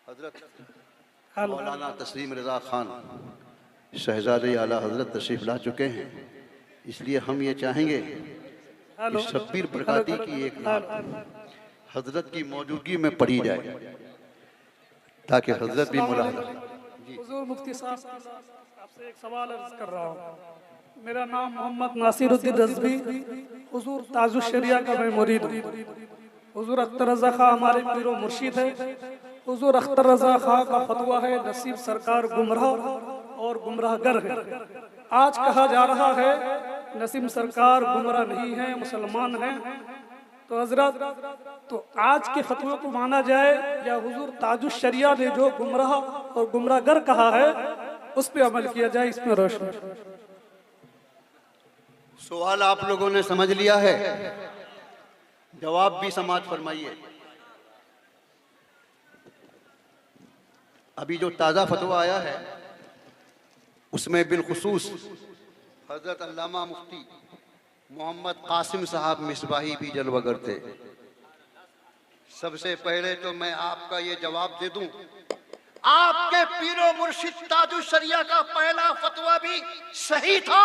हजरत मौलाना तस्लीम रज़ा खान शहजादे आला हजरत तशरीफ ला चुके हैं, इसलिए हम ये चाहेंगे कि शब्बीर बरकाती की एक नात हजरत की मौजूदगी में पढ़ी जाए ताकि हजरत भी मुलाहिज़ा। हुजूर मुफ्ती साहब, आपसे एक सवाल अर्ज कर रहा हूँ। मेरा नाम मोहम्मद नासिरुद्दीन रज़वी, हुजूर ताजुश शरिया का मैं मुरीद हूँ। हुजूर अख्तर रज़ा खां हमारे पीरो मुर्शिद है। हुजूर अख्तर रज़ा खां का फतवा है नसीब सरकार गुमराह और गुमराहगर है। आज कहा जा रहा है नसीब सरकार गुमराह नहीं है, मुसलमान हैं। तो हजरत, तो आज के फतवे को माना जाए या हुजूर ताजुश शरिया ने जो गुमराह और गुमराहगर कहा है उस पर अमल किया जाए? इसमें रोशनी। सवाल आप लोगों ने समझ लिया है, जवाब भी समाज फरमाइए। अभी जो ताज़ा फतवा आया है उसमें बिलखुसूस हजरत अल्लामा मुफ्ती मोहम्मद कासिम साहब मिसबाही भी जलवागर थे। सबसे पहले तो मैं आपका ये जवाब दे दूं, आपके पीरो मुर्शिद ताजुश शरिया का पहला फतवा भी सही था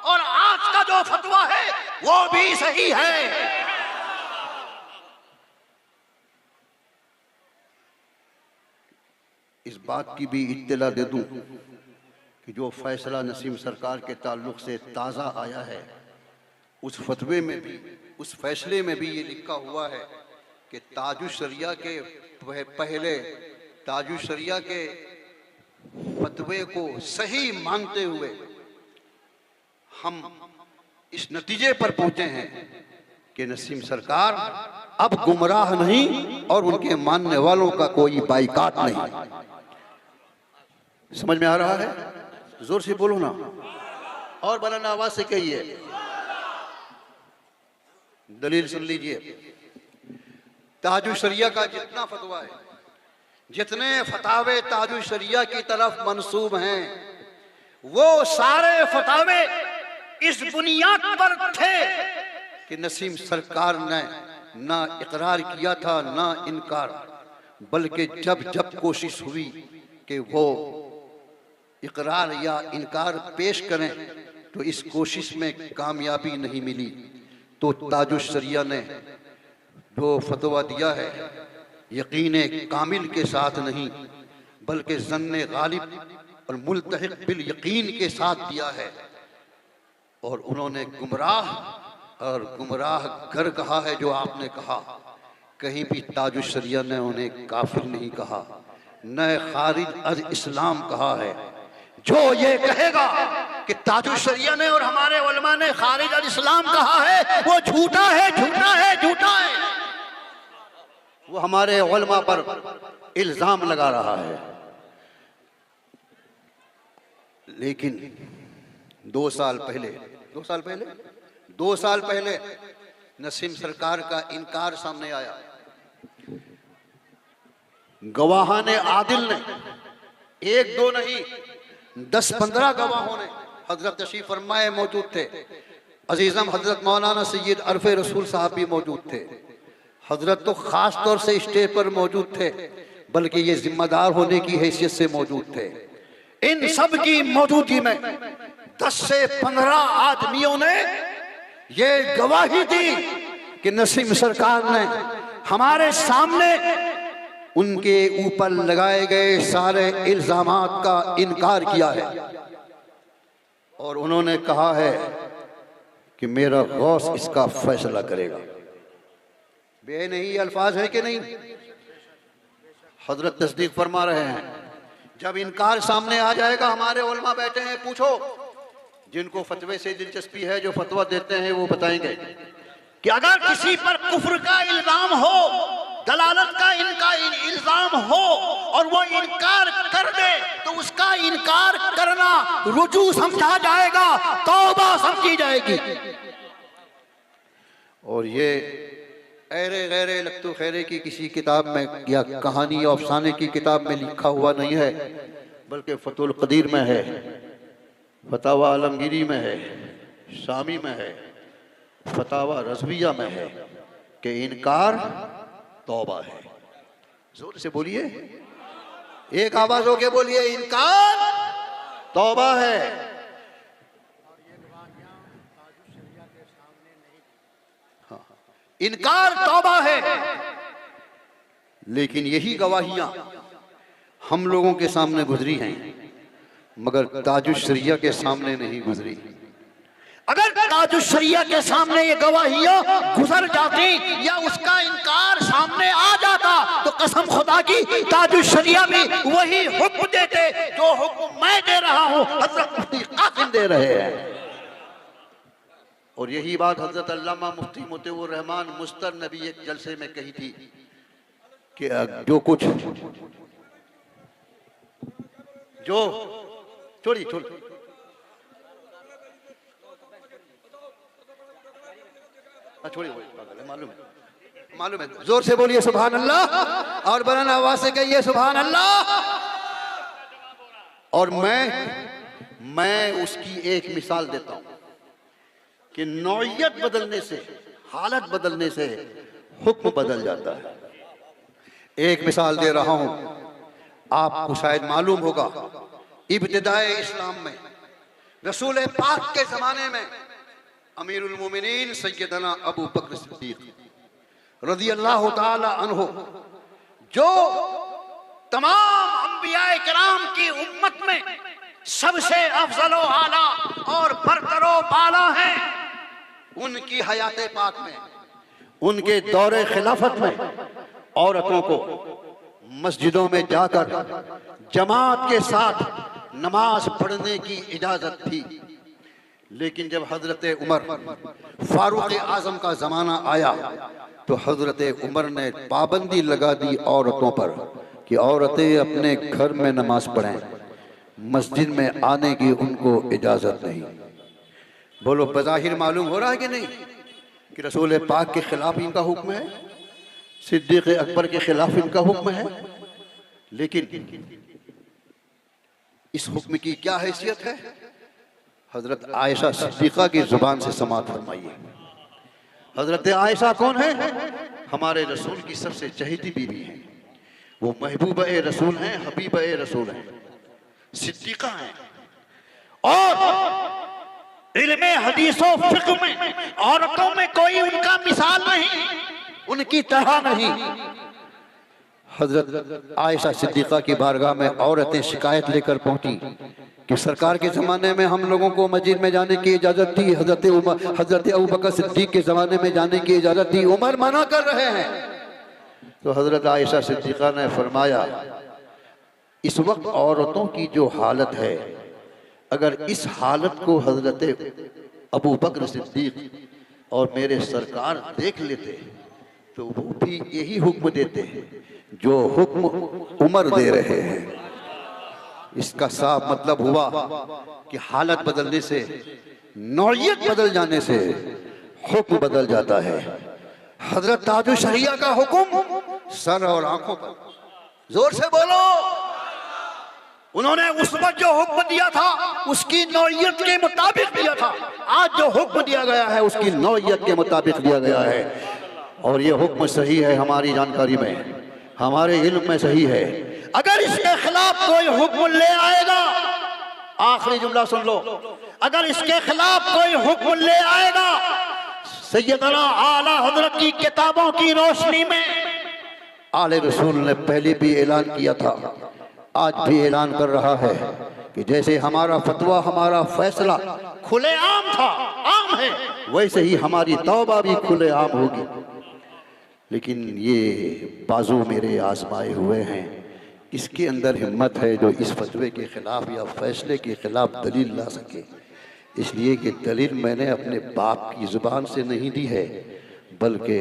और आज का जो फतवा है वो भी सही है। इस बात की भी इत्तला दे दूं कि जो फैसला नसीम सरकार के ताल्लुक से ताज़ा आया है उस फतवे में भी, उस फैसले में भी ये लिखा हुआ है कि ताजुश शरिया के पहले ताजुश शरिया के फतवे को सही मानते हुए हम इस नतीजे पर पहुंचे हैं कि नसीम सरकार अब गुमराह नहीं और उनके मानने वालों का कोई बाइकाट नहीं। समझ में आ रहा है? जोर से बोलो ना और बुलंद आवाज से कहिए। दलील सुन लीजिए। ताजुश शरिया का जितना फतवा है, जितने फतावे ताजुश शरिया की तरफ मंसूब हैं, वो सारे फतावे इस बुनियाद पर थे कि नसीम सरकार ने ना इकरार किया था ना इनकार, बल्कि जब जब कोशिश हुई कि वो इकरार या इनकार पेश करें तो इस कोशिश में कामयाबी नहीं मिली, तो ताजुश शरिया ने जो फतवा दिया है यकीन कामिल के साथ नहीं बल्कि ज़न्ने गालिब और मुल्तहिक बिल यकीन के साथ दिया है। और उन्होंने गुमराह और गुमराह गर कहा है। जो आपने कहा, कहीं भी ताजुश शरिया ने उन्हें काफिर नहीं कहा, न खारिज अज इस्लाम कहा है। जो ये कहेगा कि ताजुश शरिया ने और हमारे उलमा ने खारिज अज इस्लाम कहा है वो झूठा है, झूठा है, झूठा है। वो हमारे उलमा पर इल्जाम लगा रहा है। लेकिन 2 साल पहले नसीम सरकार का इनकार सामने आया। गवाहान आदिल ने 1-2 नहीं 10-15 गवाहों ने हजरत तशरीफ फरमाए मौजूद थे। अजीजम हजरत मौलाना सैयद अरफे रसूल साहब भी मौजूद थे। हजरत तो खास तौर से स्टेज पर मौजूद थे, बल्कि ये जिम्मेदार होने की हैसियत से मौजूद थे। इन सब की मौजूदगी में 10 से 15 आदमियों ने ये गवाही दी कि नसीम सरकार ने हमारे सामने उनके ऊपर लगाए गए सारे इल्जामात का इनकार किया है और उन्होंने कहा है कि मेरा गौस इसका फैसला करेगा। बे नहीं अल्फाज है कि नहीं? हजरत तस्दीक फरमा रहे हैं। जब इनकार सामने आ जाएगा, हमारे उलमा बैठे हैं, पूछो जिनको फतवे से दिलचस्पी है, जो फतवा देते हैं वो बताएंगे कि अगर किसी पर कुफ्र का इल्जाम हो, दलालत का इनका इल्जाम हो और वो इनकार कर दे तो उसका इनकार करना रुजू समझा जाएगा, तौबा समझी जाएगी। और ये ऐरे गैरे लख्तु खैरे की किसी किताब में या कहानी और अफसाने की किताब में लिखा हुआ नहीं है, बल्कि फतुल कदीर में है, फतावा आलमगीरी में है, शामी में है, फतावा रज़विया में है कि इनकार तौबा है। जोर से बोलिए। एक आवाज होके बोलिए, इनकार तौबा है। हाँ, इनकार तौबा है। लेकिन यही गवाहियां हम लोगों के सामने गुजरी हैं, मगर ताजुश शरिया के सामने नहीं गुजरी। अगर ताजुश शरिया के सामने ये गवाहियां गुजर जाती या उसका इनकार सामने आ जाता तो कसम खुदा की ताजुश शरिया भी वही हुक्म देते जो हुक्म मैं दे रहा हूं, हजरत मुफ्ती कासिम दे रहे हैं। और यही बात हजरत अल्लामा मुफ्ती मोतिउर रहमान मुस्तर नबी एक जलसे में कही थी कि जो कुछ जो छोड़ी मालूम है। जोर से बोलिए सुभान अल्लाह और बुलंद आवाज से कहिए सुभान अल्लाह। और मैं उसकी एक मिसाल देता हूं कि नौइयत बदलने से, हालत बदलने से हुक्म बदल जाता है। एक मिसाल दे रहा हूं, आपको शायद मालूम होगा, इब्तिदाए इस्लाम में रसूल पाक के जमाने में अमीरुल मोमिनीन सैयदना अबू बकर सिद्दीक रज़ी अल्लाह ताला अन्हु, जो तमाम अंबियाए किराम की उम्मत में सबसे अफजल व आला और बरतरो बाला हैं, उनकी हयाते पाक में, उनके दौरे खिलाफत में औरतों को मस्जिदों में जाकर जमात के साथ नमाज पढ़ने की इजाजत थी। लेकिन जब हजरत उमर फारूक आजम का जमाना आया तो हजरत उमर ने पाबंदी लगा दी औरतों पर कि औरतें अपने घर में नमाज पढ़ें, मस्जिद में आने की उनको इजाजत नहीं। बोलो, बज़ाहिर मालूम हो रहा है कि नहीं कि रसूल पाक के खिलाफ इनका हुक्म है, सिद्दीक अकबर के खिलाफ इनका हुक्म है। लेकिन इस हुक्म की क्या हैसियत है? हजरत आयशा सिद्दीक़ा की जुबान से समाअत फरमाइए। हजरत आयशा कौन है? हमारे रसूल की सबसे चहेती बीवी हैं। वो महबूबा रसूल हैं, हबीबा रसूल हैं, सिद्दीक़ा हैं। और इल्मे हदीसो फिक्र में औरतों में कोई उनका मिसाल नहीं, उनकी तरह नहीं। हजरत आयशा सिद्दीक़ा की बारगाह में औरतें शिकायत लेकर पहुंची कि सरकार के ज़माने में हम लोगों को मस्जिद में जाने की इजाज़त थी, हजरत अबू बकर सिद्दीक़ के ज़माने में जाने की इजाज़त थी, उमर मना कर रहे हैं। तो हजरत आयशा सिद्दीक़ा ने फरमाया, इस वक्त औरतों की जो हालत है, अगर इस हालत को हजरत अबू बकर सिद्दीक़ और मेरे सरकार देख लेते तो वो भी यही हुक्म देते जो हुक्म उमर दे रहे हैं। इसका साफ मतलब हुआ कि हालत बदलने से, नौइयत बदल जाने से हुक्म बदल जाता है। हजरत ताजुश शरिया का हुक्म सर और आंखों पर, जोर से बोलो। उन्होंने उस वक्त जो हुक्म दिया था उसकी नौइयत के मुताबिक दिया था। आज जो हुक्म दिया गया है उसकी नौइयत के मुताबिक दिया गया है। और ये हुक्म सही है, हमारी जानकारी में, हमारे इल्म में सही है। अगर इसके खिलाफ कोई हुक्म ले आएगा, आखिरी जुमला सुन लो, अगर इसके खिलाफ कोई हुक्म ले आएगा, सैयदना आला हजरत की किताबों की रोशनी में, आले रसूल ने पहले भी ऐलान किया था, आज भी ऐलान कर रहा है कि जैसे हमारा फतवा, हमारा फैसला खुलेआम था, आम है, वैसे ही हमारी तौबा भी खुलेआम होगी। लेकिन ये बाजू मेरे आजमाए हुए हैं, इसके अंदर हिम्मत है जो इस फतवे के खिलाफ या फैसले के खिलाफ दलील ला सके। इसलिए कि दलील मैंने अपने बाप की ज़ुबान से नहीं दी है, बल्कि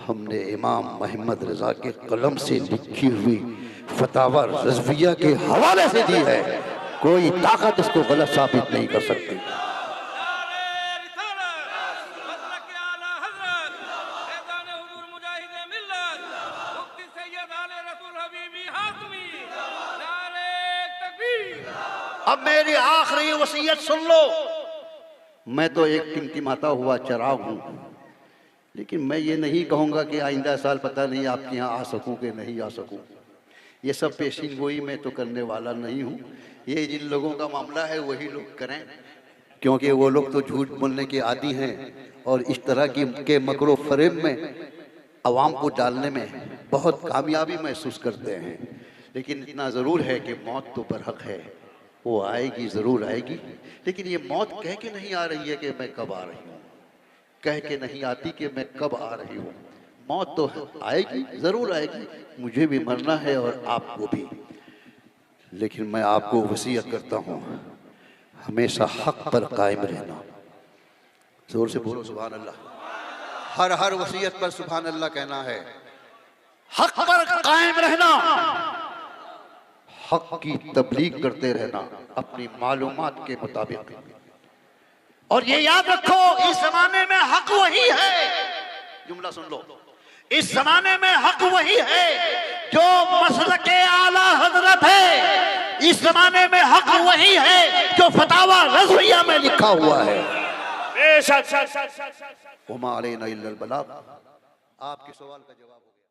हमने इमाम मोहम्मद रज़ा के कलम से लिखी हुई फतावा रज़विया के हवाले से दी है। कोई ताकत इसको गलत साबित नहीं कर सकती। अब मेरी आखिरी वसीयत सुन लो। मैं तो एक टिमटिमाता हुआ चिराग हूं, लेकिन मैं ये नहीं कहूंगा कि आइंदा साल पता नहीं आपके यहाँ आ सकूं कि नहीं आ सकूं। ये सब पेशीन गोई मैं तो करने वाला नहीं हूँ। ये जिन लोगों का मामला है वही लोग करें, क्योंकि वो लोग तो झूठ बोलने के आदी हैं और इस तरह की के मकरो फरेब में आवाम को डालने में बहुत कामयाबी महसूस करते हैं। लेकिन इतना ज़रूर है कि मौत तो बरहक है, वो आएगी, ज़रूर आएगी। लेकिन ये मौत कह के नहीं आ रही है कि मैं कब आ रही हूँ, कह के नहीं आती कि मैं कब आ रही हूँ। मौत तो आएगी, ज़रूर आएगी, मुझे भी मरना है और आपको भी। लेकिन मैं आपको वसीयत करता हूँ, हमेशा हक पर कायम रहना। जोर से बोलो सुभान अल्लाह। हर वसीयत पर सुभान अल्लाह कहना है। हक पर कायम रहना, हक की तबलीग करते रहना अपनी मालूमात के मुताबिक। और ये याद रखो, इस जमाने में हक वही है, जुमला सुन लो, इस जमाने में हक वही है जो मसलके आला हजरत है। इस जमाने में हक वही है जो फतावा रज़विया में लिखा हुआ है। बेशक। उमा अलैना इल्लल बलाग। आपके सवाल का जवाब हो गया।